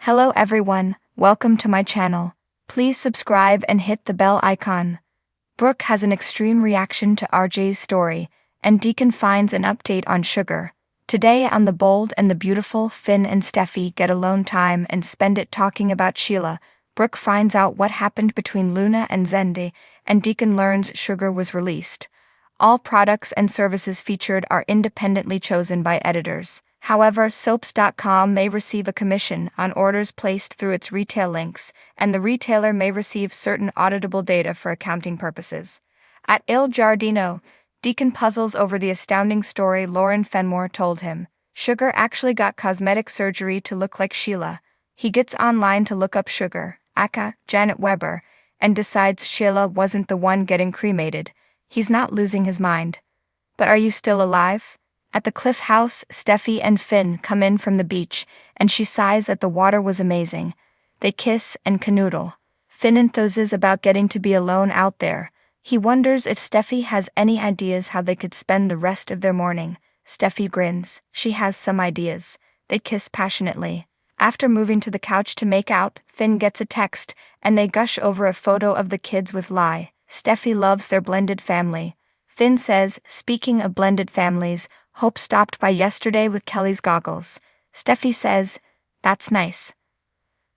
Hello everyone, welcome to my channel. Please subscribe and hit the bell icon. Brooke has an extreme reaction to RJ's story, and Deacon finds an update on Sugar. Today on The Bold and the Beautiful, Finn and Steffi get alone time and spend it talking about Sheila. Brooke finds out what happened between Luna and Zende, and Deacon learns Sugar was released. All products and services featured are independently chosen by editors. However, soaps.com may receive a commission on orders placed through its retail links, and the retailer may receive certain auditable data for accounting purposes. At Il Giardino, Deacon puzzles over the astounding story Lauren Fenmore told him. Sugar actually got cosmetic surgery to look like Sheila. He gets online to look up Sugar, aka Janet Weber, and decides Sheila wasn't the one getting cremated. He's not losing his mind. But are you still alive? At the Cliff House, Steffi and Finn come in from the beach, and she sighs that the water was amazing. They kiss and canoodle. Finn enthuses about getting to be alone out there. He wonders if Steffi has any ideas how they could spend the rest of their morning. Steffi grins. She has some ideas. They kiss passionately. After moving to the couch to make out, Finn gets a text, and they gush over a photo of the kids with Lai. Steffi loves their blended family. Finn says, speaking of blended families, Hope stopped by yesterday with Kelly's goggles. Steffi says, that's nice.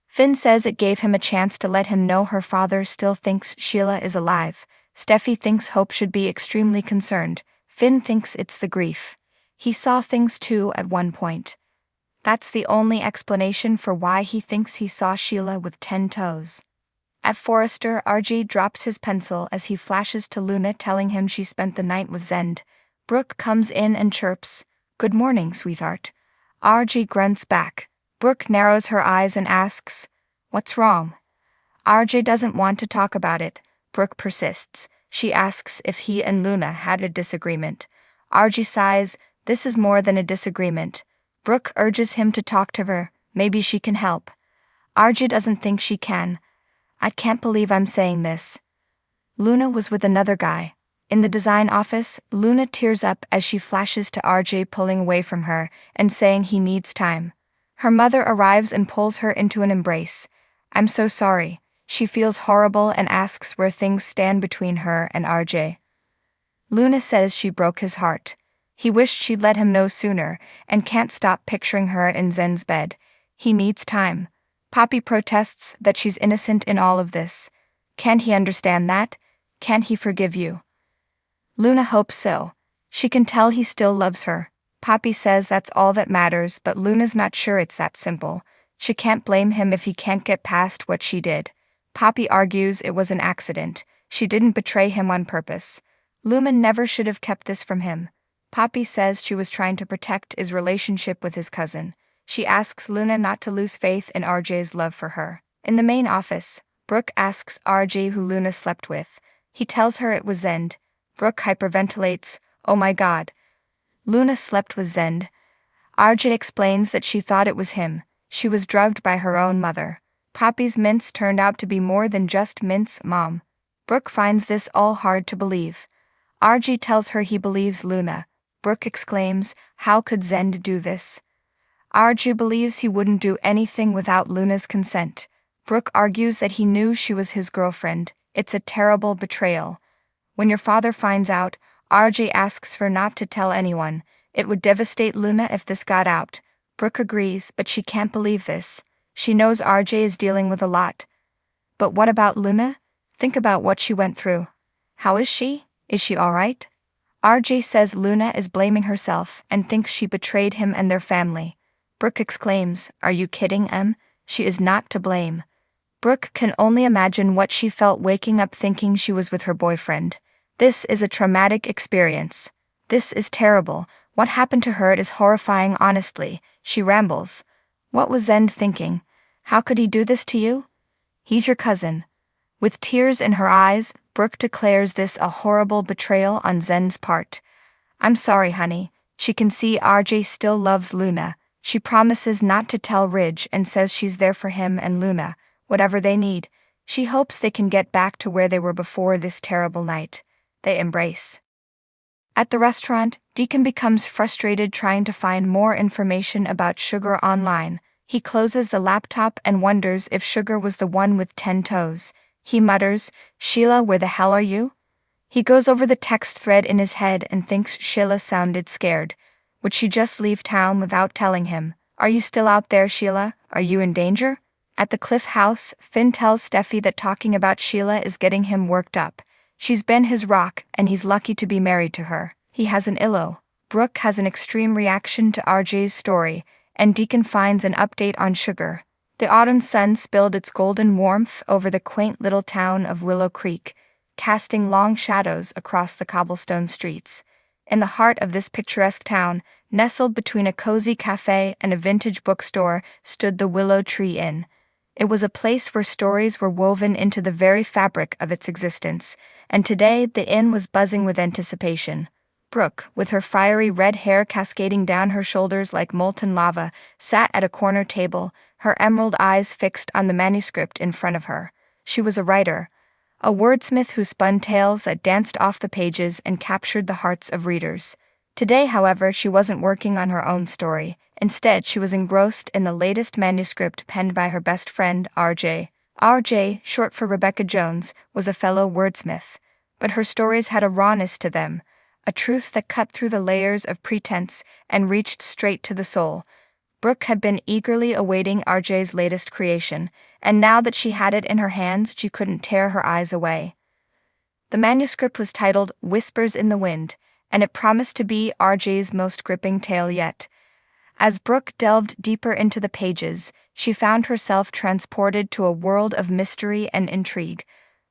Finn says it gave him a chance to let him know her father still thinks Sheila is alive. Steffi thinks Hope should be extremely concerned. Finn thinks it's the grief. He saw things too at one point. That's the only explanation for why he thinks he saw Sheila with 10 toes. At Forrester, RG drops his pencil as he flashes to Luna telling him she spent the night with Zende. Brooke comes in and chirps, "Good morning, sweetheart." RG grunts back. Brooke narrows her eyes and asks, "What's wrong?" RJ doesn't want to talk about it. Brooke persists. She asks if he and Luna had a disagreement. RG sighs, this is more than a disagreement. Brooke urges him to talk to her, maybe she can help. RJ doesn't think she can. I can't believe I'm saying this. Luna was with another guy. In the design office, Luna tears up as she flashes to RJ pulling away from her and saying he needs time. Her mother arrives and pulls her into an embrace. I'm so sorry. She feels horrible and asks where things stand between her and RJ. Luna says she broke his heart. He wished she'd let him know sooner and can't stop picturing her in Zen's bed. He needs time. Poppy protests that she's innocent in all of this. Can't he understand that? Can't he forgive you? Luna hopes so. She can tell he still loves her. Poppy says that's all that matters, but Luna's not sure it's that simple. She can't blame him if he can't get past what she did. Poppy argues it was an accident. She didn't betray him on purpose. Luna never should have kept this from him. Poppy says she was trying to protect his relationship with his cousin. She asks Luna not to lose faith in RJ's love for her. In the main office, Brooke asks RJ who Luna slept with. He tells her it was Zende. Brooke hyperventilates, oh my god. Luna slept with Zende. RJ explains that she thought it was him. She was drugged by her own mother. Poppy's mints turned out to be more than just Mint's mom. Brooke finds this all hard to believe. RJ tells her he believes Luna. Brooke exclaims, how could Zende do this? RJ believes he wouldn't do anything without Luna's consent. Brooke argues that he knew she was his girlfriend. It's a terrible betrayal. When your father finds out, RJ asks her not to tell anyone. It would devastate Luna if this got out. Brooke agrees, but she can't believe this. She knows RJ is dealing with a lot. But what about Luna? Think about what she went through. How is she? Is she alright? RJ says Luna is blaming herself and thinks she betrayed him and their family. Brooke exclaims, are you kidding, Em? She is not to blame. Brooke can only imagine what she felt waking up thinking she was with her boyfriend. This is a traumatic experience. This is terrible. What happened to her is horrifying, honestly. She rambles. What was Zende thinking? How could he do this to you? He's your cousin. With tears in her eyes, Brooke declares this a horrible betrayal on Zen's part. I'm sorry, honey. She can see RJ still loves Luna. She promises not to tell Ridge and says she's there for him and Luna, whatever they need. She hopes they can get back to where they were before this terrible night. They embrace. At the restaurant, Deacon becomes frustrated trying to find more information about Sugar online. He closes the laptop and wonders if Sugar was the one with 10 toes. He mutters, "Sheila, where the hell are you?" He goes over the text thread in his head and thinks Sheila sounded scared. Would she just leave town without telling him? "Are you still out there, Sheila? Are you in danger?" At the Cliff House, Finn tells Steffi that talking about Sheila is getting him worked up. She's been his rock, and he's lucky to be married to her. He has an illo. Brooke has an extreme reaction to RJ's story, and Deacon finds an update on Sugar. The autumn sun spilled its golden warmth over the quaint little town of Willow Creek, casting long shadows across the cobblestone streets. In the heart of this picturesque town, nestled between a cozy cafe and a vintage bookstore, stood the Willow Tree Inn. It was a place where stories were woven into the very fabric of its existence, and today the inn was buzzing with anticipation. Brooke, with her fiery red hair cascading down her shoulders like molten lava, sat at a corner table, her emerald eyes fixed on the manuscript in front of her. She was a writer, a wordsmith who spun tales that danced off the pages and captured the hearts of readers. Today, however, she wasn't working on her own story. Instead, she was engrossed in the latest manuscript penned by her best friend, RJ. RJ, short for Rebecca Jones, was a fellow wordsmith. But her stories had a rawness to them, a truth that cut through the layers of pretense and reached straight to the soul. Brooke had been eagerly awaiting RJ's latest creation, and now that she had it in her hands, she couldn't tear her eyes away. The manuscript was titled Whispers in the Wind, and it promised to be RJ's most gripping tale yet. As Brooke delved deeper into the pages, she found herself transported to a world of mystery and intrigue,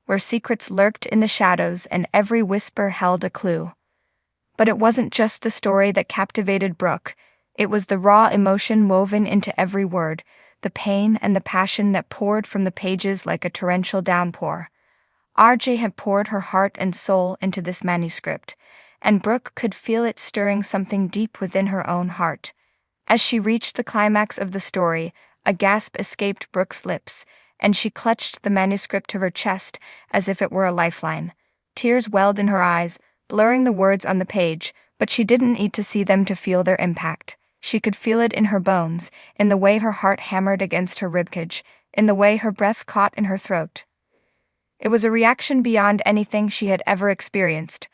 where secrets lurked in the shadows and every whisper held a clue. But it wasn't just the story that captivated Brooke, it was the raw emotion woven into every word, the pain and the passion that poured from the pages like a torrential downpour. RJ had poured her heart and soul into this manuscript, and Brooke could feel it stirring something deep within her own heart. As she reached the climax of the story, a gasp escaped Brooke's lips, and she clutched the manuscript to her chest as if it were a lifeline. Tears welled in her eyes, blurring the words on the page, but she didn't need to see them to feel their impact. She could feel it in her bones, in the way her heart hammered against her ribcage, in the way her breath caught in her throat. It was a reaction beyond anything she had ever experienced,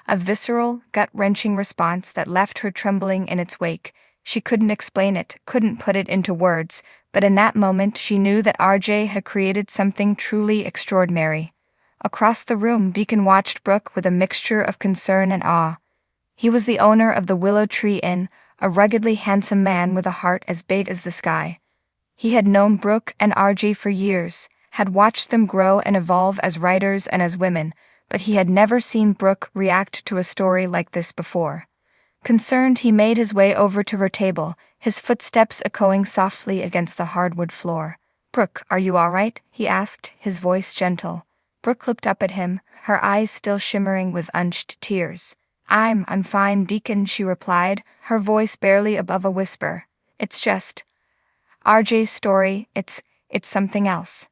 a visceral, gut-wrenching response that left her trembling in its wake. She couldn't explain it, couldn't put it into words, but in that moment she knew that RJ had created something truly extraordinary. Across the room, Deacon watched Brooke with a mixture of concern and awe. He was the owner of the Willow Tree Inn, a ruggedly handsome man with a heart as big as the sky. He had known Brooke and RJ for years, had watched them grow and evolve as writers and as women, but he had never seen Brooke react to a story like this before. Concerned, he made his way over to her table, his footsteps echoing softly against the hardwood floor. "Brooke, are you all right?" he asked, his voice gentle. Brooke looked up at him, her eyes still shimmering with unshed tears. I'm fine, Deacon," she replied, her voice barely above a whisper. "It's just RJ's story, it's something else."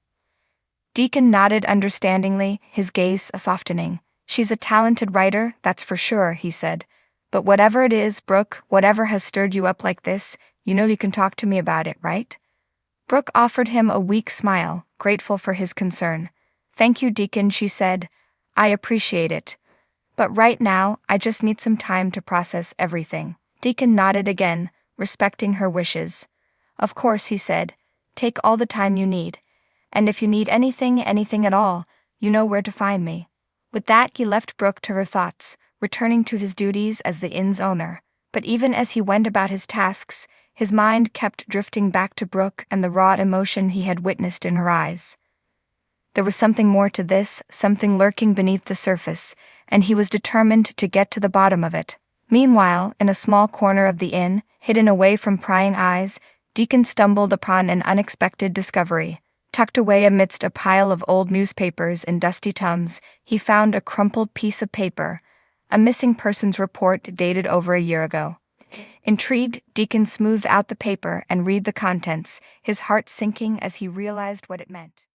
Deacon nodded understandingly, his gaze softening. "She's a talented writer, that's for sure," he said. "But whatever it is, Brooke, whatever has stirred you up like this, you know you can talk to me about it, right?" Brooke offered him a weak smile, grateful for his concern. "Thank you, Deacon," she said. "I appreciate it. But right now, I just need some time to process everything." Deacon nodded again, respecting her wishes. "Of course," he said. "Take all the time you need. And if you need anything at all, you know where to find me." With that, he left Brooke to her thoughts, returning to his duties as the inn's owner. But even as he went about his tasks, his mind kept drifting back to Brooke and the raw emotion he had witnessed in her eyes. There was something more to this, something lurking beneath the surface, and he was determined to get to the bottom of it. Meanwhile, in a small corner of the inn, hidden away from prying eyes, Deacon stumbled upon an unexpected discovery. Tucked away amidst a pile of old newspapers and dusty tums, he found a crumpled piece of paper, a missing persons report dated over a year ago. Intrigued, Deacon smoothed out the paper and read the contents, his heart sinking as he realized what it meant.